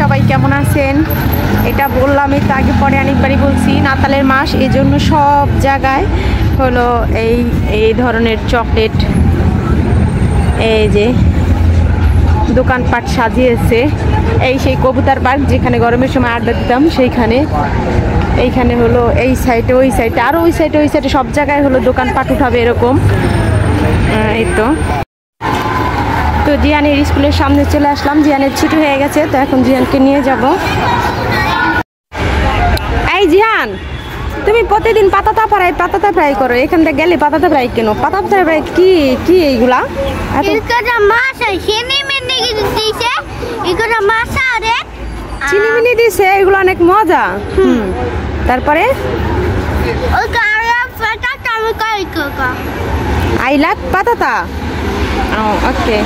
সবাই কেমন আছেন? এটা বললাম তো আগে পরে অনেকবারই বলছি, নাতালের মাস, এই জন্য সব জায়গায় হলো এই ধরনের চকলেট, এই যে দোকানপাট সাজিয়েছে। এই সেই কবুতর পার্ক যেখানে গরমের সময় আড্ডা দিতাম সেইখানে। এইখানে হলো এই সাইডে, ওই সাইডে, আরও ওই সাইডে সব জায়গায় হলো দোকানপাট উঠাবে এরকম। এই তো জিয়ানের স্কুলের সামনে চলে আসলাম। জিয়ানের ছুটি হয়ে গেছে, তো এখন জিয়ানকে নিয়ে যাব। এই জিয়ান, তুমি প্রতিদিন পাতাতা ফ্রাই করো, এখান থেকে গেলে পাতাতা ফ্রাই কেন? পাতাতা ফ্রাই কি এইগুলা? চিনিমিনি দিছে, এগুলো অনেক মজা। তারপরে আই লাইক পাতাতা। ওকে।